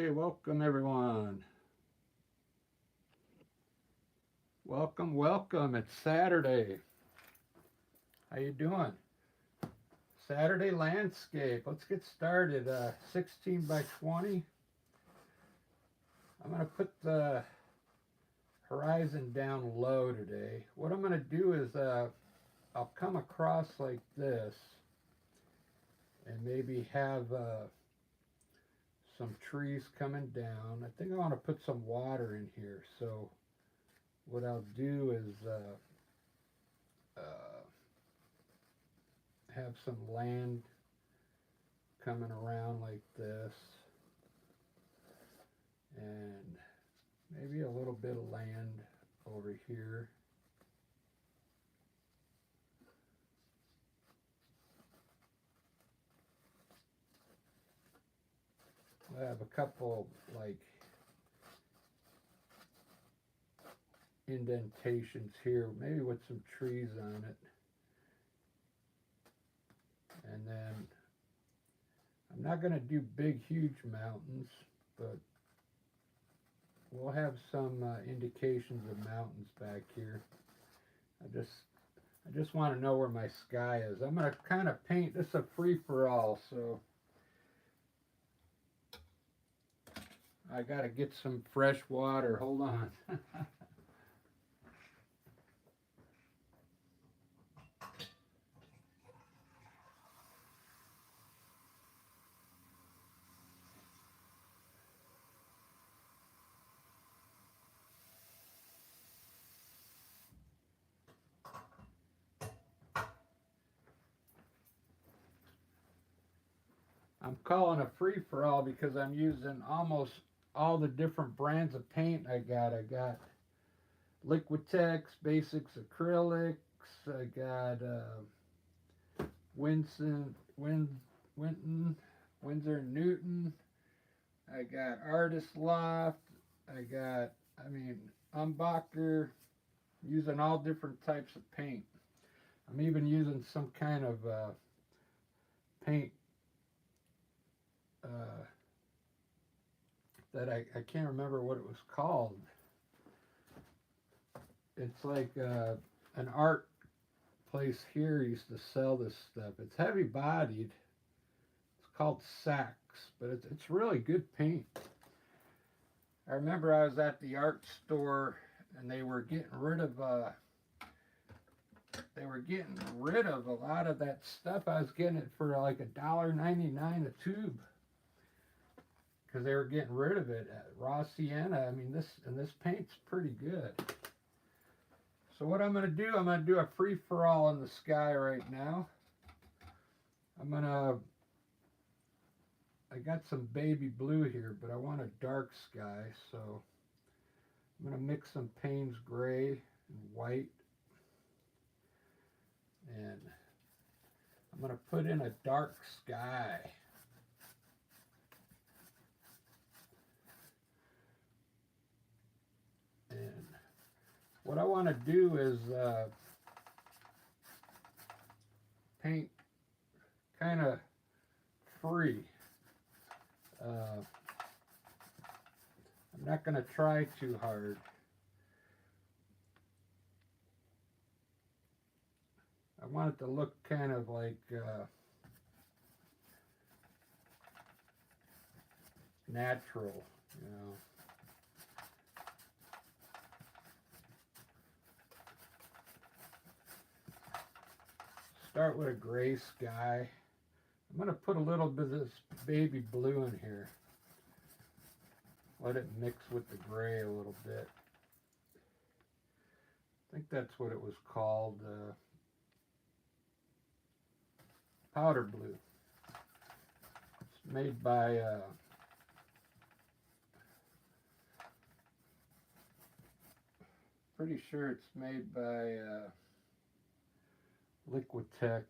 Hey, welcome everyone. Welcome, welcome. It's Saturday. How you doing? Saturday landscape. Let's get started. 16 by 20. I'm gonna put the horizon down low today. What I'm gonna do is I'll come across like this and maybe have some trees coming down. I think I want to put some water in here. So what I'll do is have some land coming around like this, and maybe a little bit of land over here. I have a couple like indentations here, maybe with some trees on it. And then I'm not going to do big, huge mountains, but we'll have some indications of mountains back here. I just want to know where my sky is. I'm going to kind of paint this a free-for-all, so I got to get some fresh water. Hold on. I'm calling a free-for-all because I'm using almost all the different brands of paint I got. I got Liquitex, Basics Acrylics. I got Winston, Winton, Windsor Newton. I got Artist Loft. I got, Umbacher. Using all different types of paint. I'm even using some kind of paint that I can't remember what it was called. It's like an art place here used to sell this stuff. It's heavy bodied. It's called Saks, but it's really good paint. I remember I was at the art store and they were getting rid of a lot of that stuff. I was getting it for like $1.99 a tube because they were getting rid of it. Raw sienna. This paint's pretty good. So what I'm going to do, I'm going to do a free-for-all in the sky right now. I got some baby blue here, but I want a dark sky, so I'm going to mix some Payne's gray and white. And I'm going to put in a dark sky. And what I want to do is paint kind of free. I'm not going to try too hard. I want it to look kind of like natural, you know. Start with a gray sky. I'm going to put a little bit of this baby blue in here. Let it mix with the gray a little bit. I think that's what it was called. Powder blue. It's made by pretty sure it's made by Liquitex,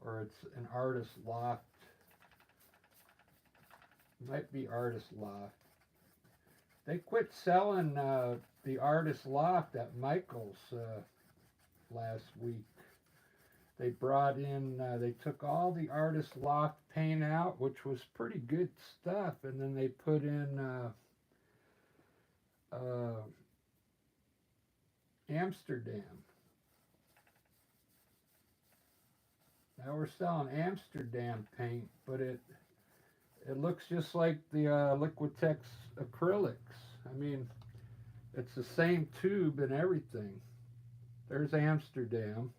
or it's an Artist Loft. It might be Artist Loft. They quit selling the Artist Loft at Michael's last week. They brought in, they took all the artist lock paint out, which was pretty good stuff, and then they put in Amsterdam. Now we're selling Amsterdam paint, but it looks just like the Liquitex acrylics. I mean, it's the same tube and everything. There's Amsterdam.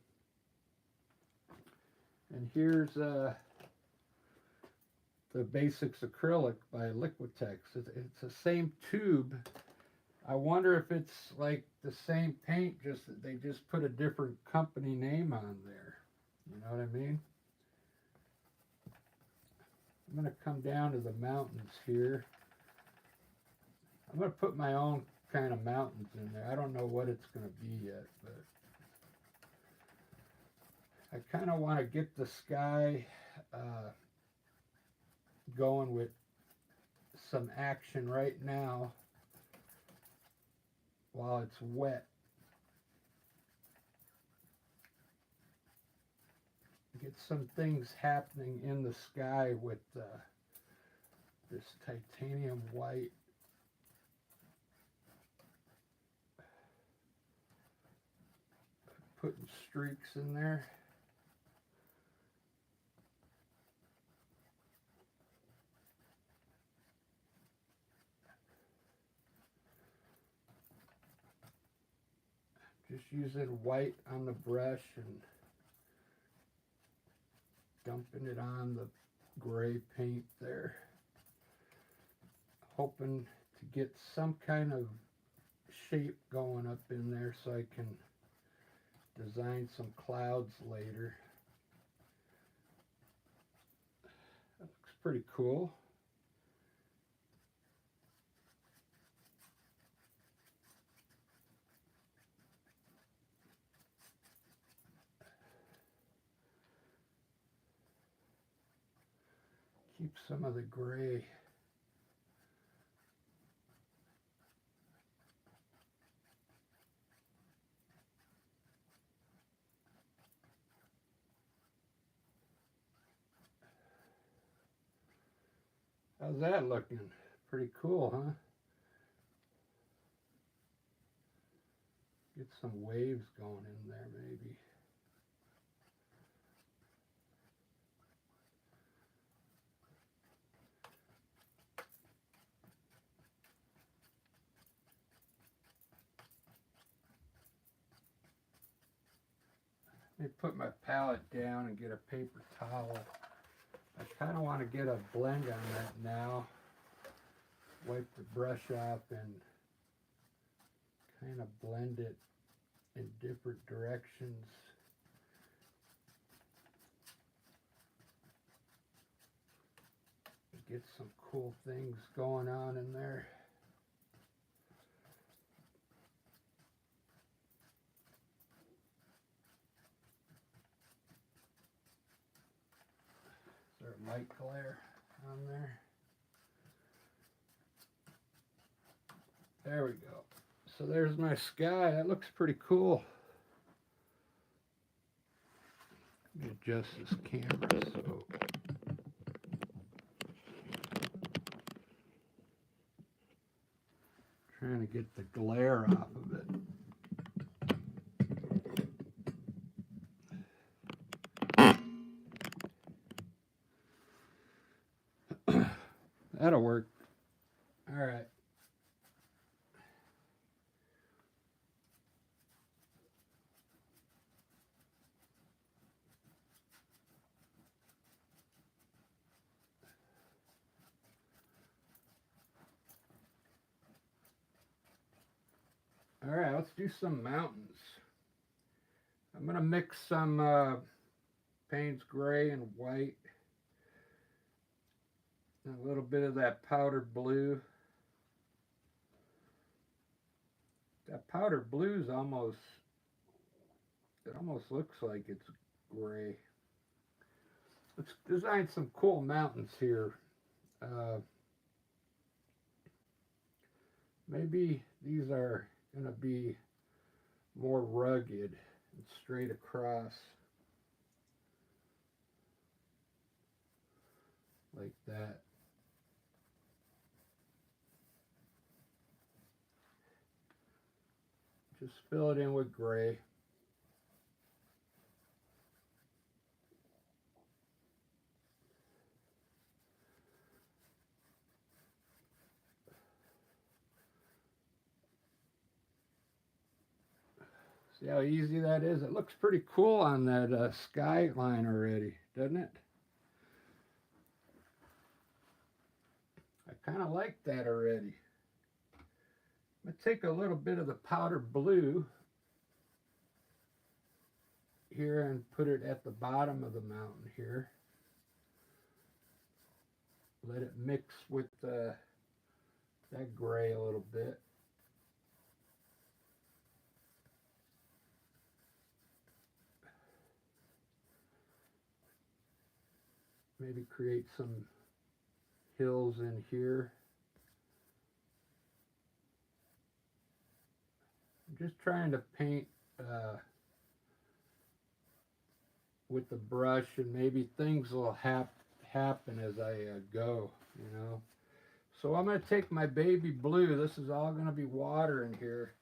And here's the Basics acrylic by Liquitex. It's the same tube. I wonder if it's like the same paint, just that they just put a different company name on there. You know what I mean? I'm going to come down to the mountains here. I'm going to put my own kind of mountains in there. I don't know what it's going to be yet, but I kind of want to get the sky going with some action right now while it's wet. Get some things happening in the sky with this titanium white. Putting streaks in there. Just using white on the brush and dumping it on the gray paint there. Hoping to get some kind of shape going up in there so I can design some clouds later. That looks pretty cool. Keep some of the gray. How's that looking? Pretty cool, huh? Get some waves going in there, maybe. Let me put my palette down and get a paper towel. I kind of want to get a blend on that now. Wipe the brush off and kind of blend it in different directions. Get some cool things going on in there. Is there light glare on there? There we go. So there's my sky. That looks pretty cool. Let me adjust this camera so trying to get the glare off of it. That'll work. All right. All right, let's do some mountains. I'm going to mix some Payne's gray and white. And a little bit of that powder blue. That powder blue is almost, it almost looks like it's gray. Let's design some cool mountains here. Maybe these are going to be more rugged and straight across. like that. Just fill it in with gray. See how easy that is? It looks pretty cool on that skyline already, doesn't it? I kind of like that already. I'm going to take a little bit of the powder blue here and put it at the bottom of the mountain here. Let it mix with that gray a little bit. Maybe create some hills in here. I'm just trying to paint with the brush, and maybe things will happen as I go, you know. So I'm going to take my baby blue. This is all going to be water in here.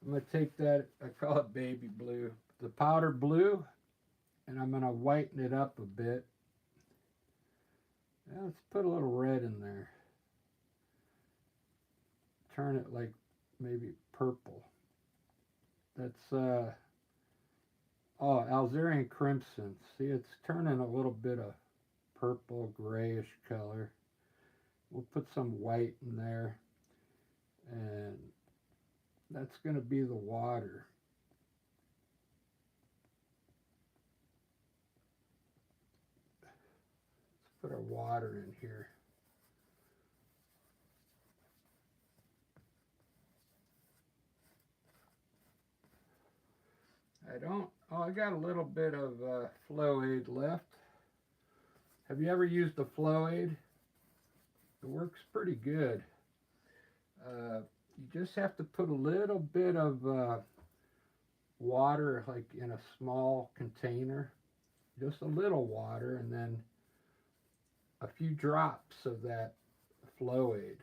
I'm going to take that, I call it baby blue, the powder blue, and I'm going to whiten it up a bit. Yeah, let's put a little red in there. Turn it like maybe purple. That's Algerian crimson. See, it's turning a little bit of purple, grayish color. We'll put some white in there, and that's going to be the water. Let's put our water in here. I got a little bit of flow aid left. Have you ever used the flow aid? It works pretty good. You just have to put a little bit of water, like in a small container, just a little water, and then a few drops of that flow aid,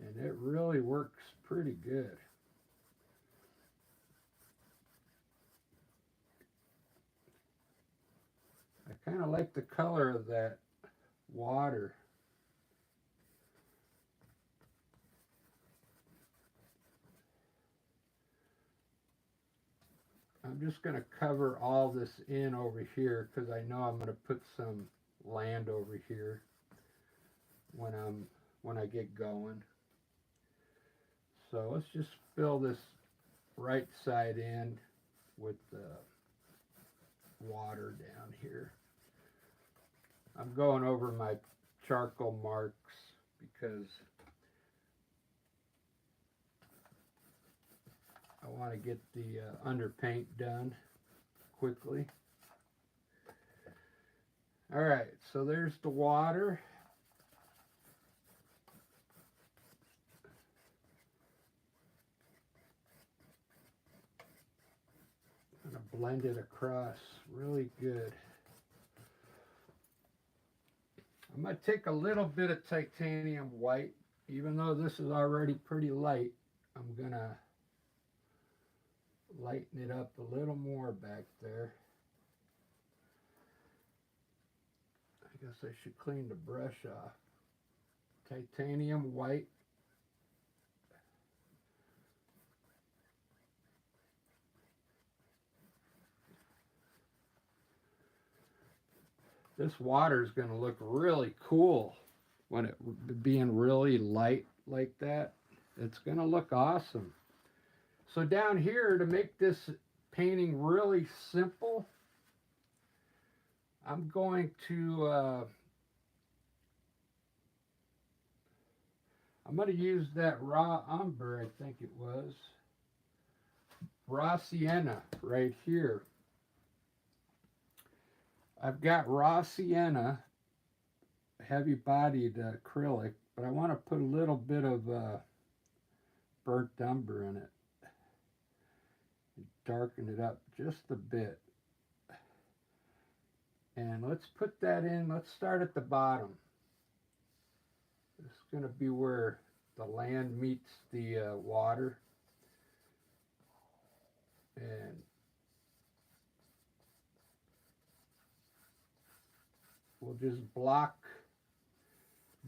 and it really works pretty good. I kind of like the color of that water. I'm just going to cover all this in over here because I know I'm going to put some land over here when I get going. So let's just fill this right side in with the water down here. I'm going over my charcoal marks because I want to get the underpaint done quickly. All right, so there's the water. I'm going to blend it across really good. I'm going to take a little bit of titanium white. Even though this is already pretty light, I'm going to lighten it up a little more back there. I guess I should clean the brush off. Titanium white. This water is going to look really cool when it being really light like that. It's going to look awesome. So down here, to make this painting really simple, I'm going to use that raw umber, I think it was, raw sienna right here. I've got raw sienna, heavy-bodied acrylic, but I want to put a little bit of burnt umber in it. Darken it up just a bit. And let's put that in. Let's start at the bottom. This is going to be where the land meets the water. And we'll just block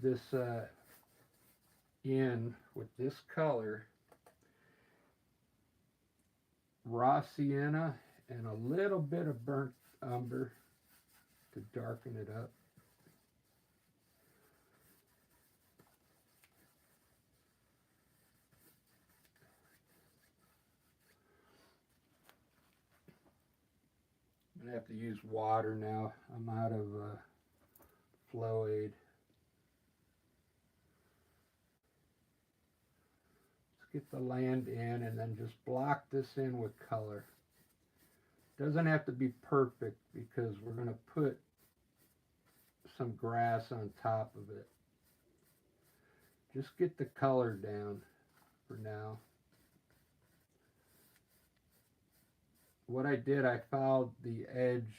this in with this color, raw sienna, and a little bit of burnt umber to darken it up. I'm going to have to use water now. I'm out of flow aid. Let's get the land in and then just block this in with color. Doesn't have to be perfect because we're going to put some grass on top of it. Just get the color down for now. What I did, I fouled the edge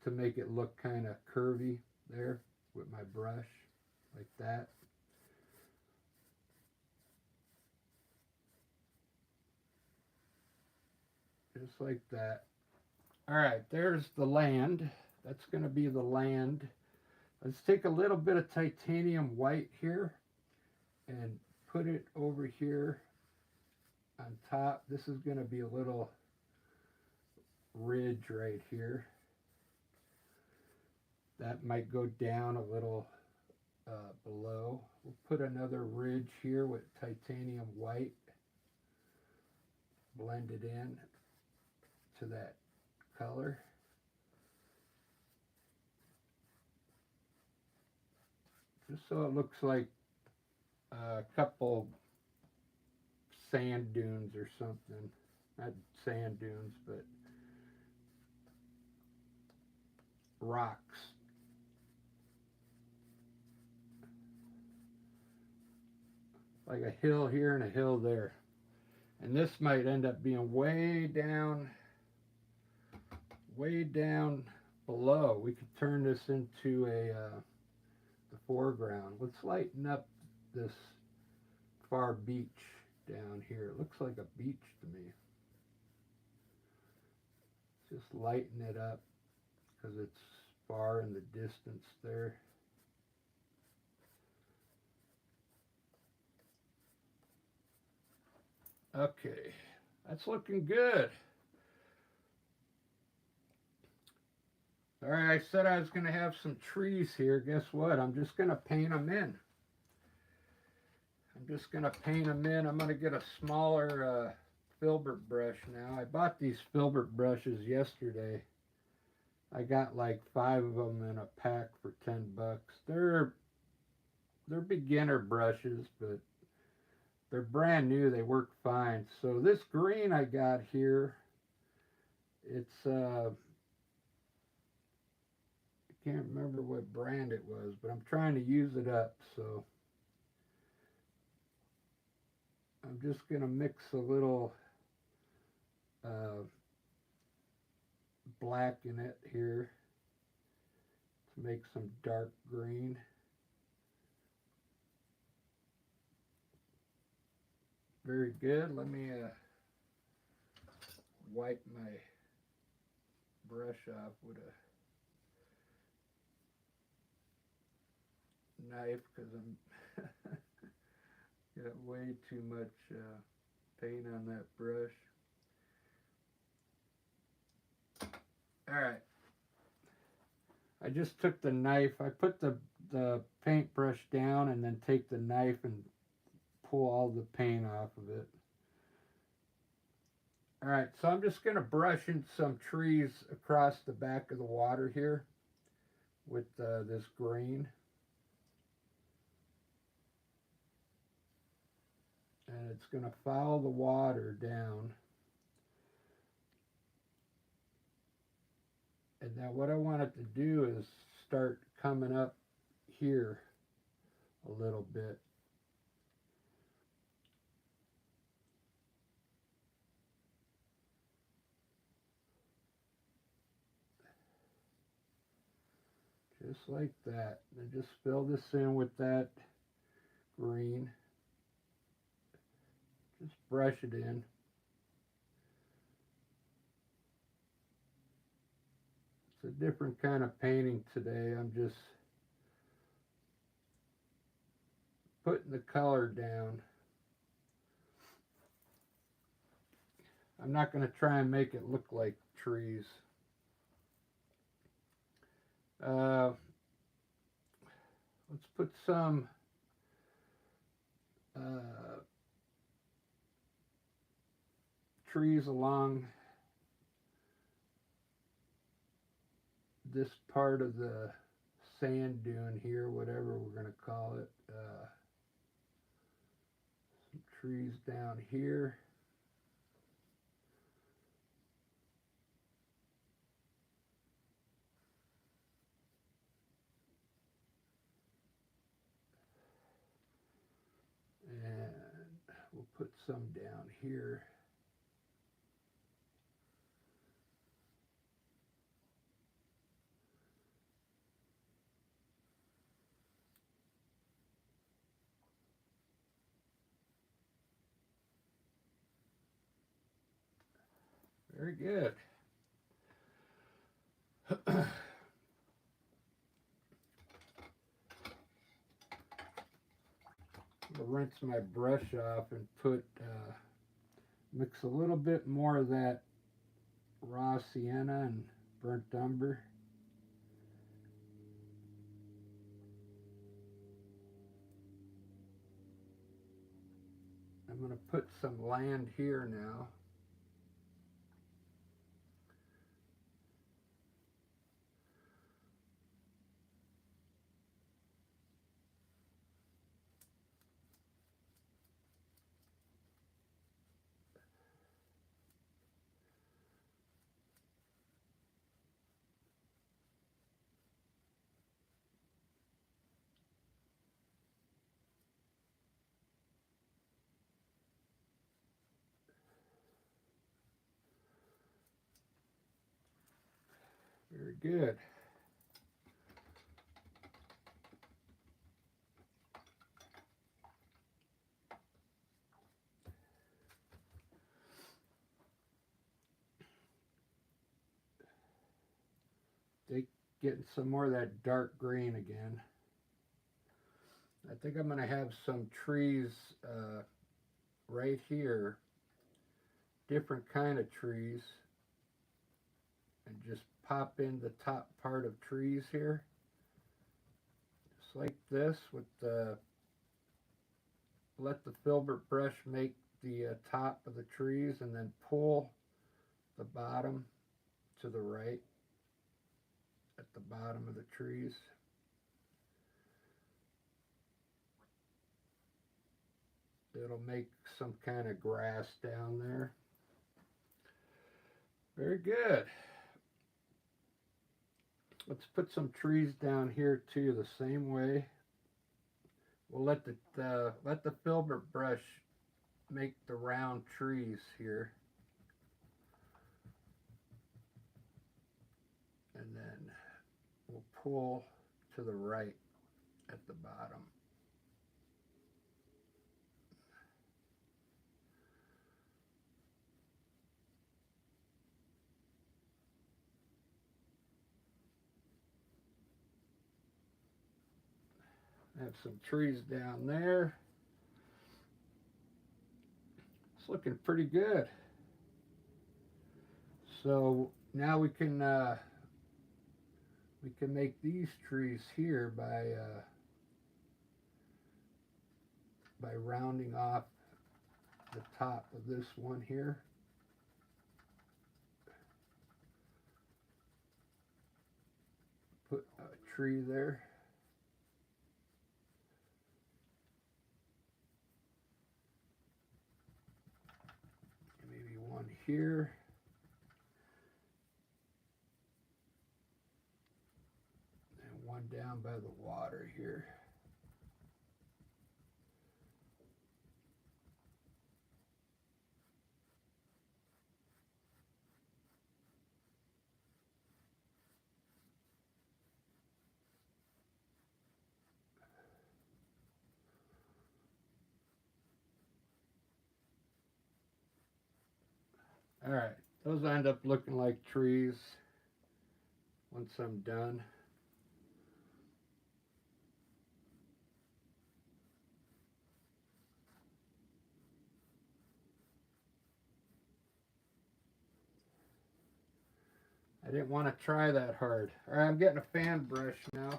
to make it look kind of curvy there with my brush, like that. Just like that. All right, there's the land. That's going to be the land. Let's take a little bit of titanium white here and put it over here on top. This is going to be a little ridge right here. That might go down a little below. We'll put another ridge here with titanium white. Blend it in to that color. Just so it looks like a couple sand dunes or something. Not sand dunes, but rocks. Like a hill here and a hill there. And this might end up being way down below. We could turn this into the foreground. Let's lighten up this far beach down here. It looks like a beach to me. Just lighten it up because it's far in the distance there. Okay, that's looking good. All right, I said I was going to have some trees here. Guess what? I'm just going to paint them in. I'm going to get a smaller filbert brush now. I bought these filbert brushes yesterday. I got like 5 of them in a pack for $10. They're beginner brushes, but they're brand new. They work fine. So this green I got here, it's I can't remember what brand it was, but I'm trying to use it up. So I'm just going to mix a little black in it here to make some dark green. Very good. Let me wipe my brush off with a knife because I'm got way too much paint on that brush. All right. I just took the knife. I put the paintbrush down and then take the knife and pull all the paint off of it. All right, so I'm just going to brush in some trees across the back of the water here with this green. And it's going to follow the water down. And now what I want it to do is start coming up here a little bit. just like that. And just fill this in with that green. Just brush it in. It's a different kind of painting today. I'm just putting the color down. I'm not going to try and make it look like trees. Let's put some trees along this part of the sand dune here, whatever we're going to call it. Some trees down here. And we'll put some down here. Very good. I'll rinse my brush off and mix a little bit more of that raw sienna and burnt umber. I'm going to put some land here now. Very good. Getting some more of that dark green again. I think I'm going to have some trees right here, different kind of trees, and just pop in the top part of trees here, just like this, with the, let the filbert brush make the top of the trees, and then pull the bottom to the right at the bottom of the trees. It'll make some kind of grass down there. Very good. Let's put some trees down here too, the same way. We'll let the filbert brush make the round trees here. And then we'll pull to the right at the bottom. Have some trees down there. It's looking pretty good. So now we can make these trees here by rounding off the top of this one here. Put a tree there. Maybe one here. And one down by the water here. All right, those end up looking like trees once I'm done. I didn't want to try that hard. All right, I'm getting a fan brush now.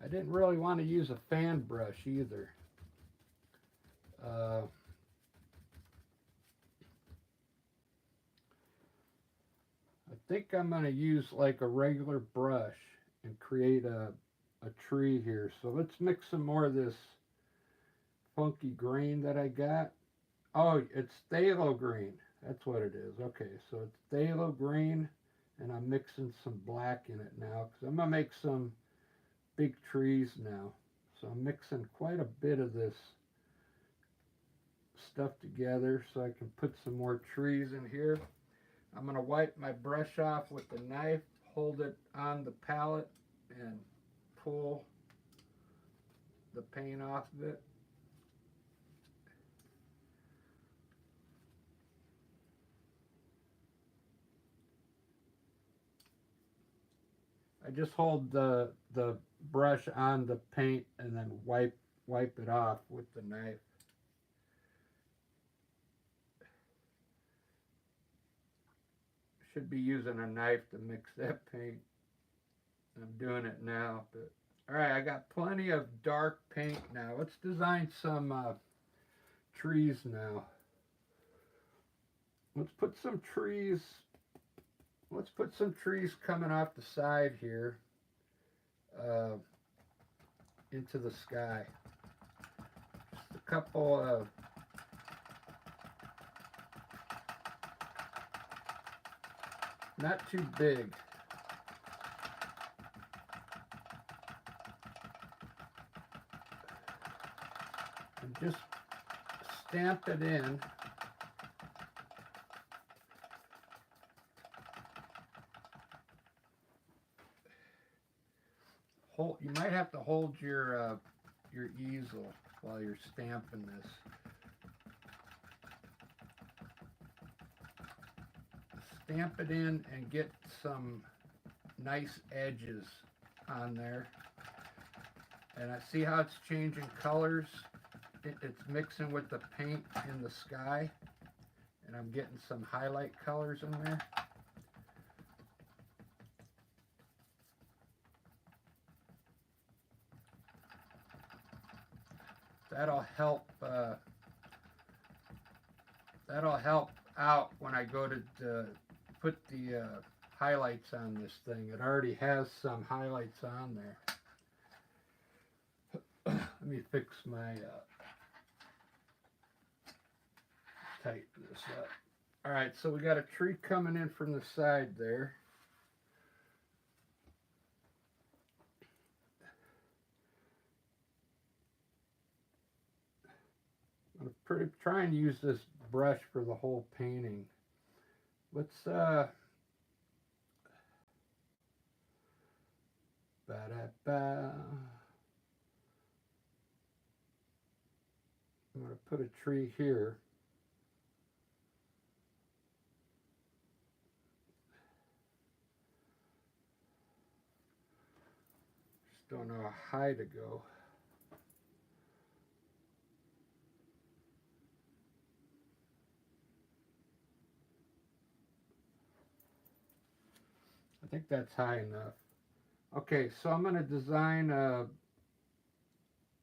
I didn't really want to use a fan brush either. Uh, I think I'm going to use like a regular brush and create a tree here. So let's mix some more of this funky green that I got. Oh, it's phthalo green. That's what it is. Okay, so it's phthalo green, and I'm mixing some black in it now because I'm going to make some big trees now. So I'm mixing quite a bit of this stuff together so I can put some more trees in here. I'm going to wipe my brush off with the knife, hold it on the palette, and pull the paint off of it. I just hold the brush on the paint and then wipe it off with the knife. Should be using a knife to mix that paint. I'm doing it now, but all right, I got plenty of dark paint now. Let's design some trees now. Let's put some trees. Let's put some trees coming off the side here into the sky. Just a couple of not too big. And just stamp it in. You might have to hold your easel while you're stamping this. Stamp it in and get some nice edges on there. And I see how it's changing colors. It's mixing with the paint in the sky, and I'm getting some highlight colors in there. That'll help. That'll help out when I go to put the highlights on this thing. It already has some highlights on there. Let me fix my tighten this up. All right, so we got a tree coming in from the side there. I'm gonna try and use this brush for the whole painting. Let's ba-da-ba. I'm going to put a tree here. Just don't know how high to go. I think that's high enough. Okay, so I'm going to design a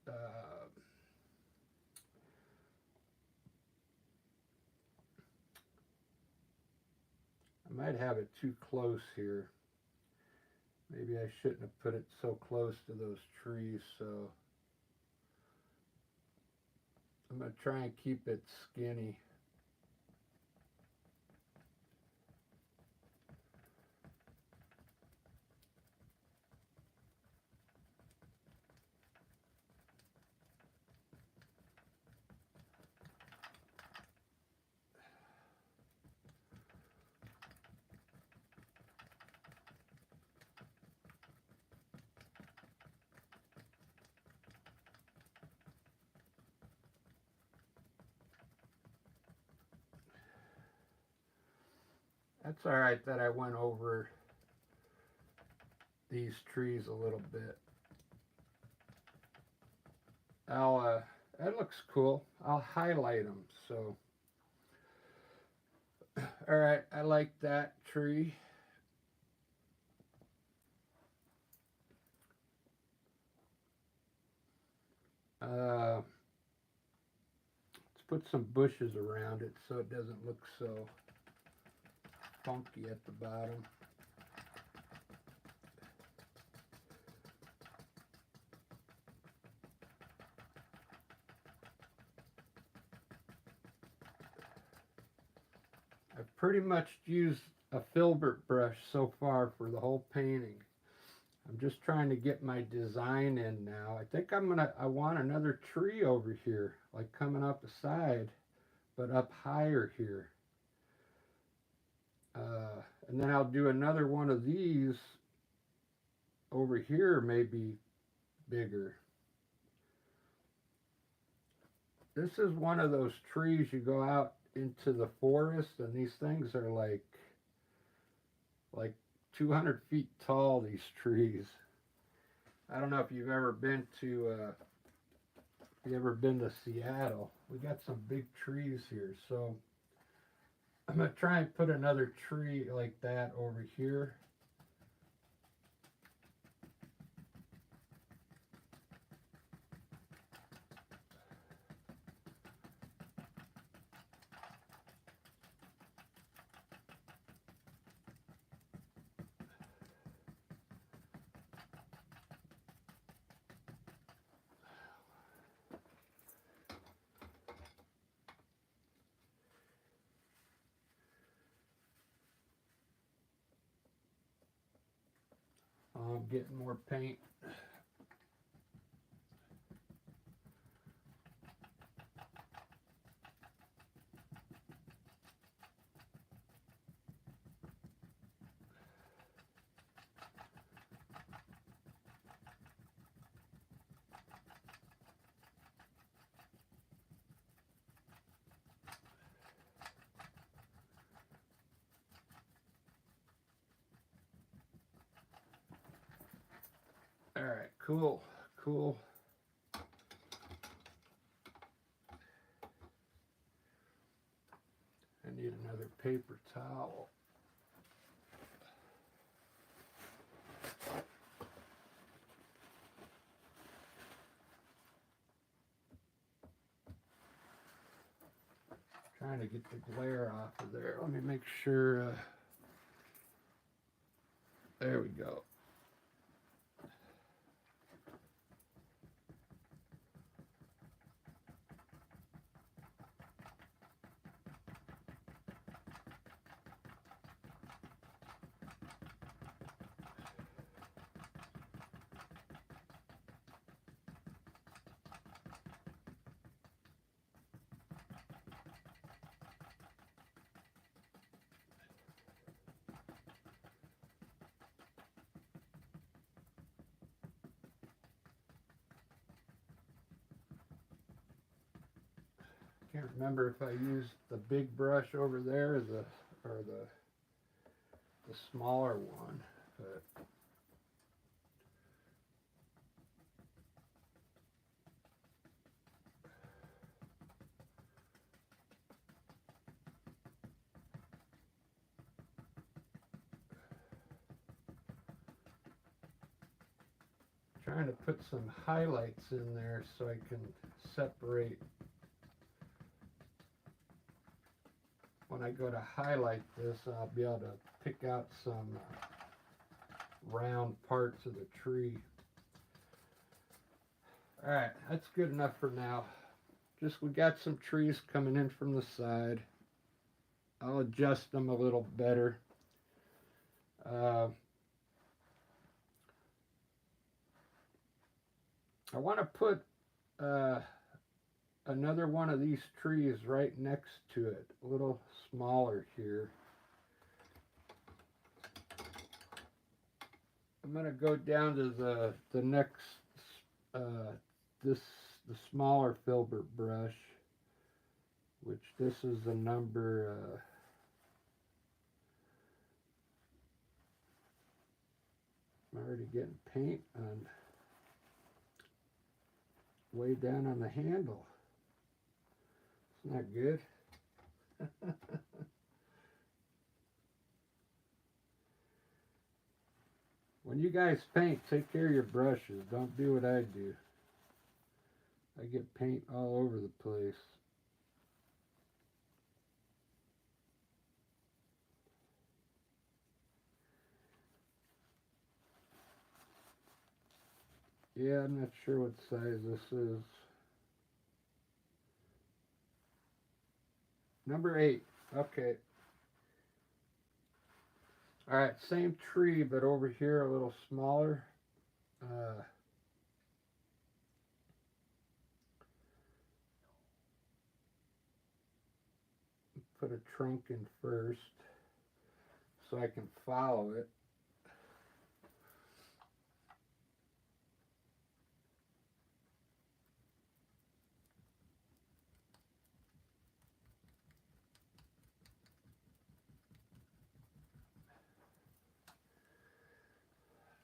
I might have it too close here. Maybe I shouldn't have put it so close to those trees, so I'm going to try and keep it skinny. That's all right that I went over these trees a little bit. That looks cool. I'll highlight them. So, all right, I like that tree. Let's put some bushes around it so it doesn't look so funky at the bottom. I've pretty much used a filbert brush so far for the whole painting. I'm just trying to get my design in now. I think I want another tree over here, like coming up the side, but up higher here. And then I'll do another one of these over here, maybe bigger. This is one of those trees you go out into the forest, and these things are like 200 feet tall. These trees. I don't know if you've ever been to. If you ever been to Seattle, we got some big trees here, so I'm gonna try and put another tree like that over here. I'm getting more paint. All right, cool, cool. I need another paper towel. Trying to get the glare off of there. Let me make sure. There we go. Can't remember if I used the big brush over there or the smaller one, but trying to put some highlights in there so I can separate. When I go to highlight this, I'll be able to pick out some round parts of the tree. All right, that's good enough for now. Just we got some trees coming in from the side. I'll adjust them a little better. I want to put another one of these trees right next to it, a little smaller here. I'm going to go down to the next, the smaller filbert brush, which this is the number already getting paint on way down on the handle. It's not good. When you guys paint, take care of your brushes. Don't do what I do. I get paint all over the place. Yeah, I'm not sure what size this is. Number 8. Okay. Alright, same tree, but over here a little smaller. Put a trunk in first so I can follow it.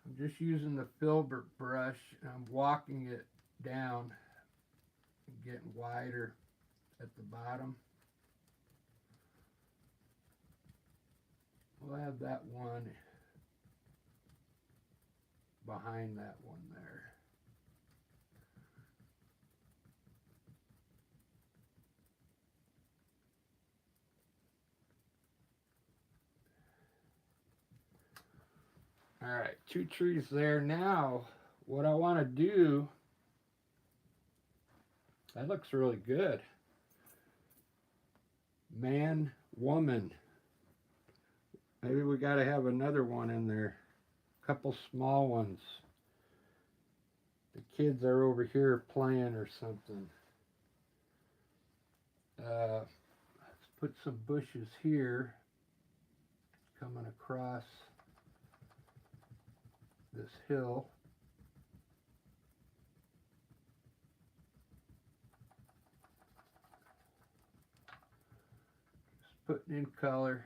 I'm just using the filbert brush and I'm walking it down and getting wider at the bottom. We'll have that one behind that one there. All right, 2 trees there. Now, what I want to do, that looks really good. Man, woman. Maybe we got to have another one in there. A couple small ones. The kids are over here playing or something. Let's put some bushes here coming across this hill. Just putting in color.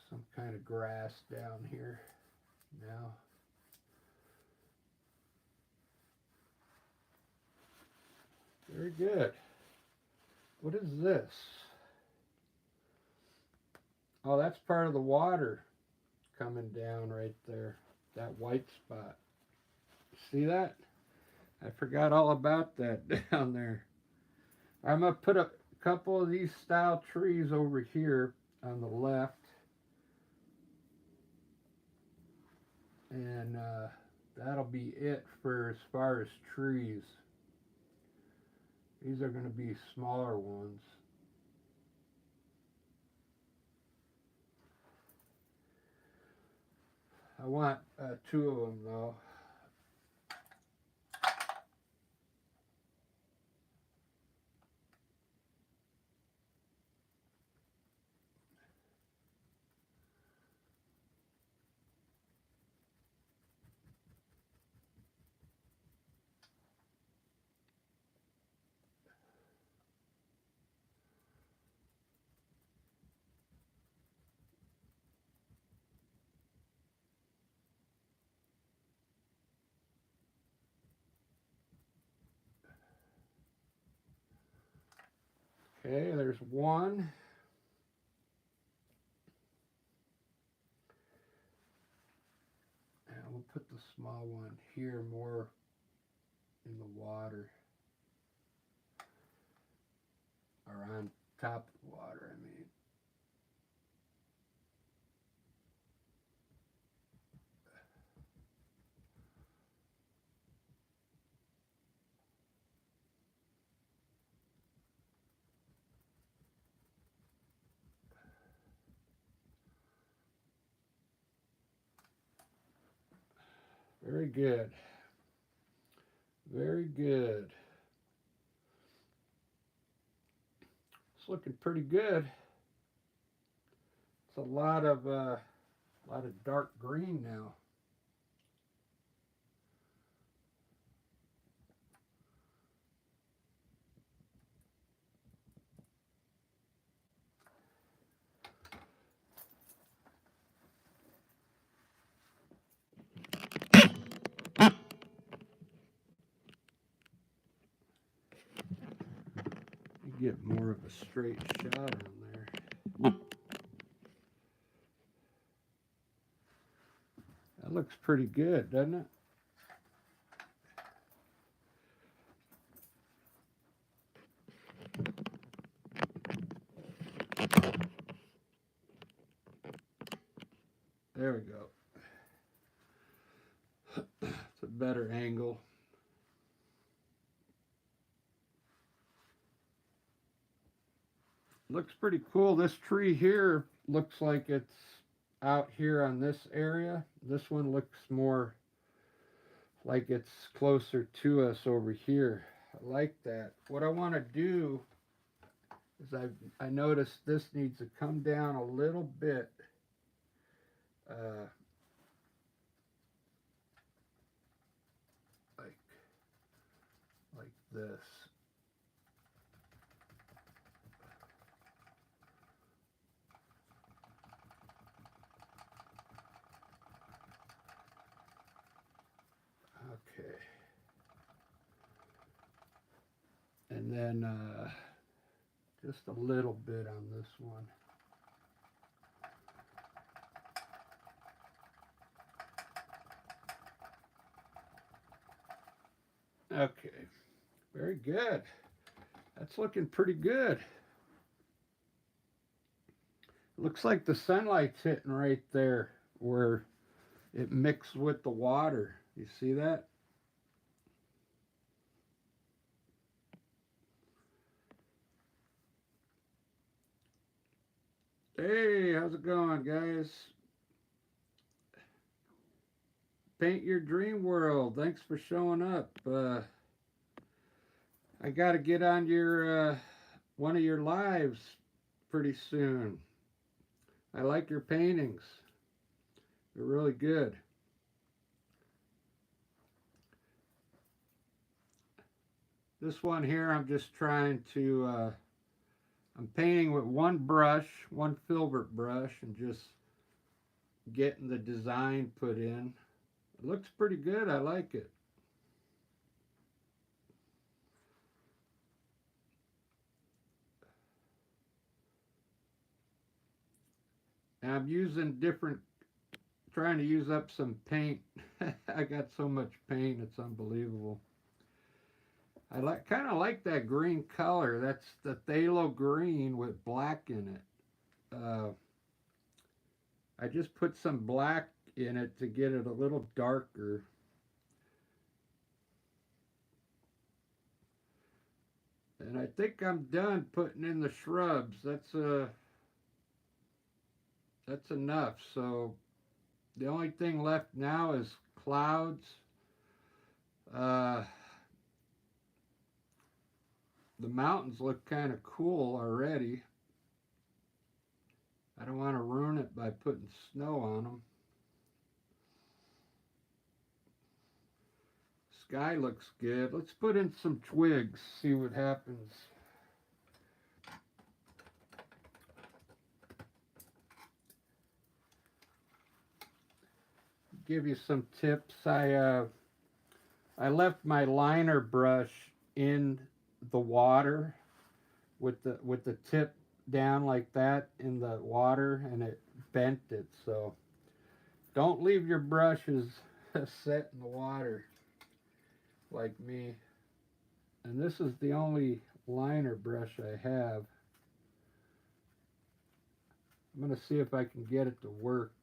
Some kind of grass down here now. Very good. What is this? Oh, that's part of the water coming down right there. That white spot. See that? I forgot all about that down there. I'm going to put a couple of these style trees over here on the left. And that'll be it for as far as trees. These are going to be smaller ones. I want 2 of them though. Okay, there's one. And we'll put the small one here more in the water. Or on top of the water, I mean. Very good. Very good. It's looking pretty good. It's a lot of dark green now. You get more of a straight shot on there. That looks pretty good, doesn't it? There we go. It's a better angle. Looks pretty cool. This tree here looks like it's out here on this area. This one looks more like it's closer to us over here. I like that. What I want to do is I noticed this needs to come down a little bit. Like this. Okay. And then just a little bit on this one. Okay, very good. That's looking pretty good. Looks like the sunlight's hitting right there where it mixed with the water. You see that? Hey, how's it going, guys? Paint Your Dream World. Thanks for showing up. I got to get on your one of your lives pretty soon. I like your paintings. They're really good. This one here, I'm just trying to, I'm painting with one brush, one filbert brush, and just getting the design put in. It looks pretty good. I like it. And I'm using different, trying to use up some paint. I got so much paint, it's unbelievable. I kind of like that green color. That's the phthalo green with black in it. I just put some black in it to get it a little darker. And I think I'm done putting in the shrubs. That's enough. So the only thing left now is clouds. Uh, the mountains look kind of cool already. I don't want to ruin it by putting snow on them. Sky looks good. Let's put in some twigs, see what happens. Give you some tips. I left my liner brush in the water with the tip down like that in the water, and it bent it. So don't leave your brushes set in the water like me. And this is the only liner brush I have. I'm going to see if I can get it to work.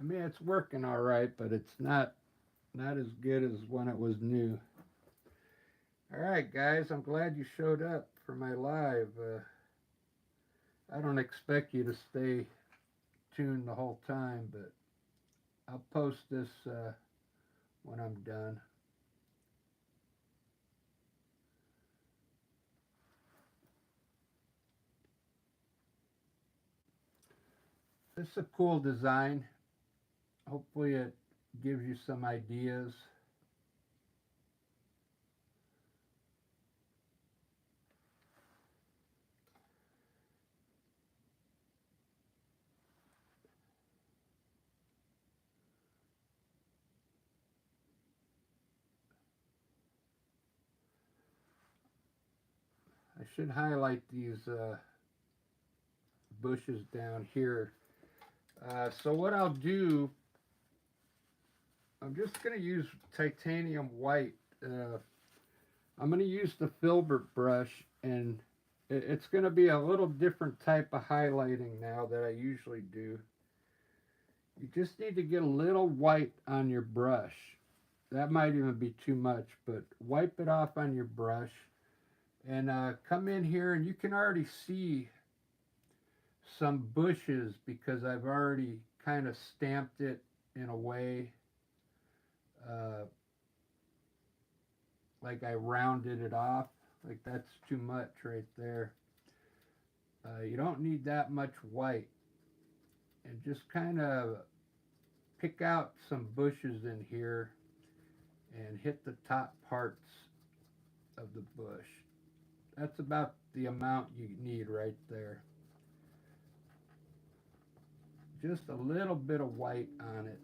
mean, it's working all right, but it's not as good as when it was new. All right, guys, I'm glad you showed up for my live. I don't expect you to stay tuned the whole time, but I'll post this when I'm done. This is a cool design. Hopefully it gives you some ideas. I should highlight these bushes down here. So what I'll do, I'm just going to use titanium white. I'm going to use the filbert brush, and it's going to be a little different type of highlighting now that I usually do. You just need to get a little white on your brush. That might even be too much, but wipe it off on your brush and come in here, and you can already see some bushes because I've already kind of stamped it in a way uh, like I rounded it off. Like that's too much right there. You don't need that much white, and just kind of pick out some bushes in here and hit the top parts of the bush. That's about the amount you need right there. Just a little bit of white on it.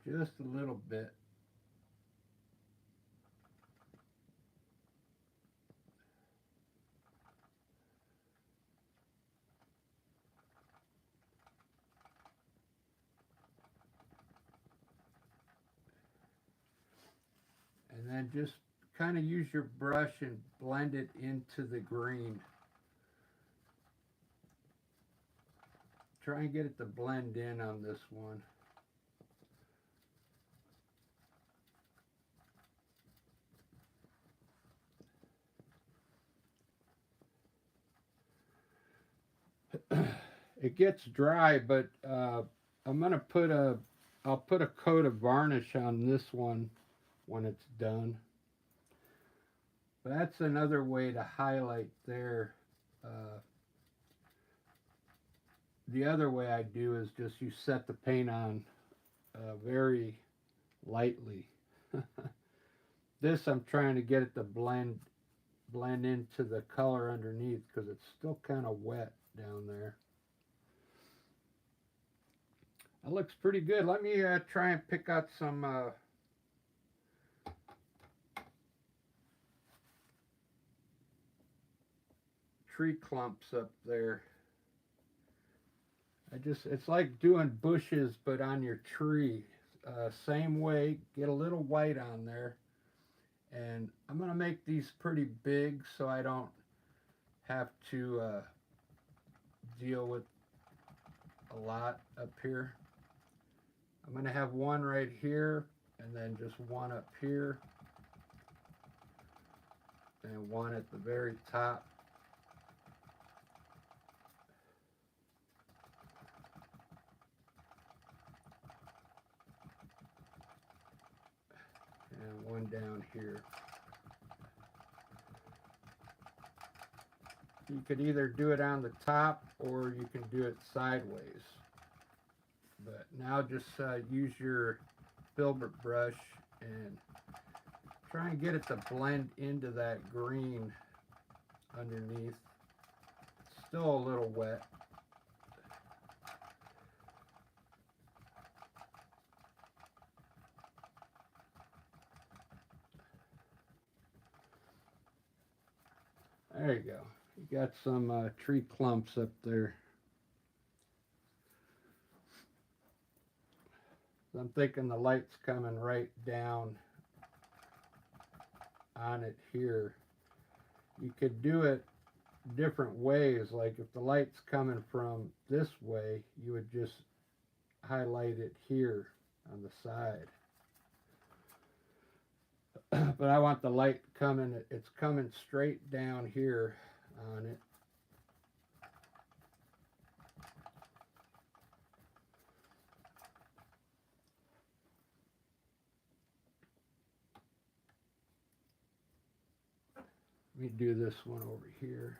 Just a little bit. And then just kind of use your brush and blend it into the green. Try and get it to blend in on this one. It gets dry, but I'm gonna I'll put a coat of varnish on this one when it's done. But that's another way to highlight there. Uh, the other way I do is just you set the paint on very lightly. This I'm trying to get it to blend into the color underneath because it's still kind of wet down there. That looks pretty good. Let me try and pick out some tree clumps up there. It's like doing bushes but on your tree. Same way, get a little white on there. And I'm going to make these pretty big so I don't have to deal with a lot up here. I'm going to have one right here, and then just one up here, and one at the very top. And one down here. You could either do it on the top or you can do it sideways. But now just use your filbert brush and try and get it to blend into that green underneath. It's still a little wet. There you go. You got some tree clumps up there. I'm thinking the light's coming right down on it here. You could do it different ways. Like if the light's coming from this way, you would just highlight it here on the side. But I want the light coming, it's coming straight down here on it. Let me do this one over here.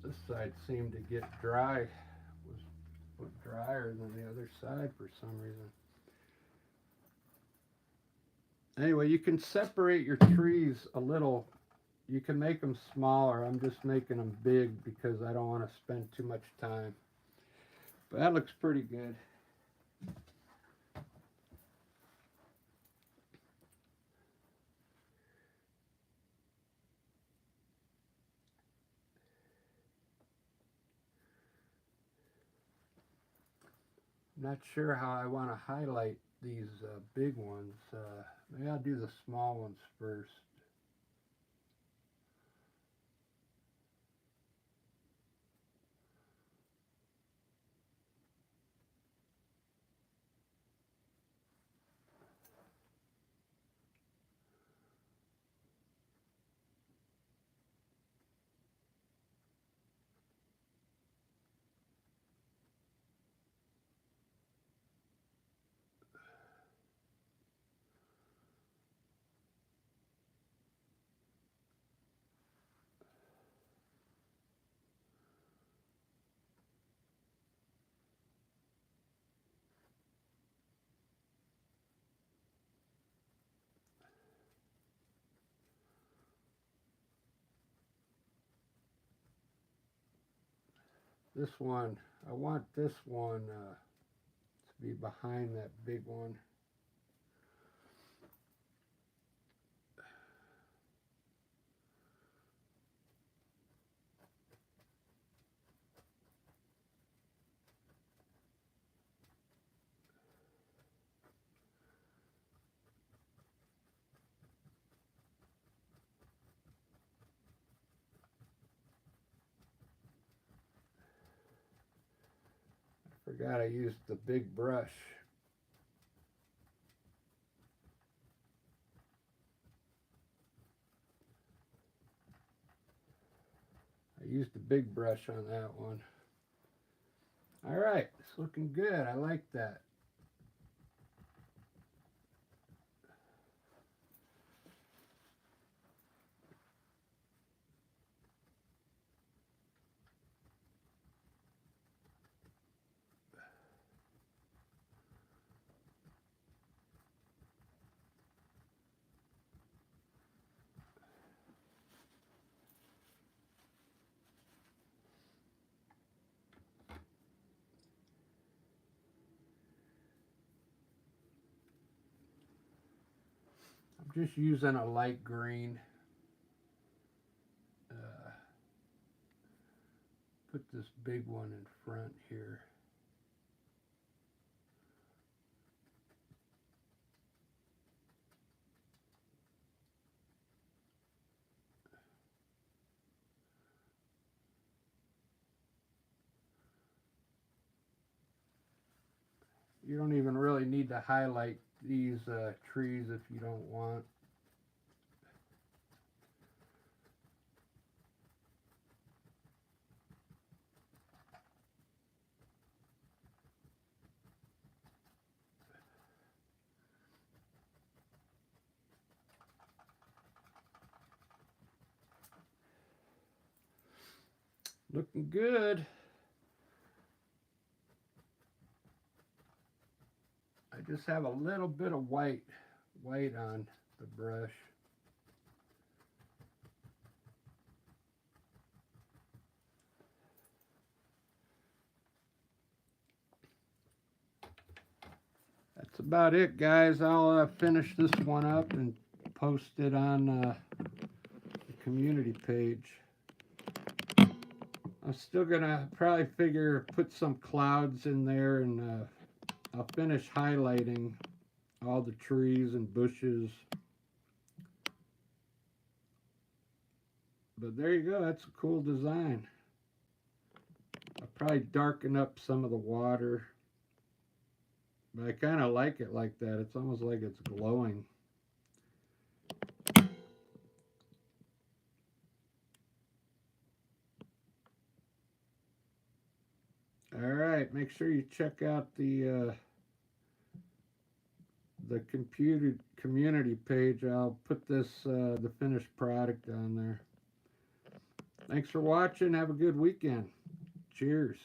This side seemed to get dry, was drier than the other side for some reason. Anyway, you can separate your trees a little. You can make them smaller. I'm just making them big because I don't want to spend too much time. But that looks pretty good. I'm not sure how I want to highlight these big ones. Maybe I'll do the small ones first. This one, I want this one to be behind that big one. Forgot I used the big brush. I used the big brush on that one. All right, it's looking good. I like that. I'm just using a light green. Put this big one in front here. You don't even really need to highlight these trees if you don't want. Looking good. I just have a little bit of white on the brush. That's about it, guys. I'll finish this one up and post it on the community page. I'm still gonna probably put some clouds in there, and I'll finish highlighting all the trees and bushes. But there you go, that's a cool design. I'll probably darken up some of the water, but I kind of like it like that. It's almost like it's glowing. All right, make sure you check out the community page. I'll put this the finished product on there. Thanks for watching. Have a good weekend. Cheers.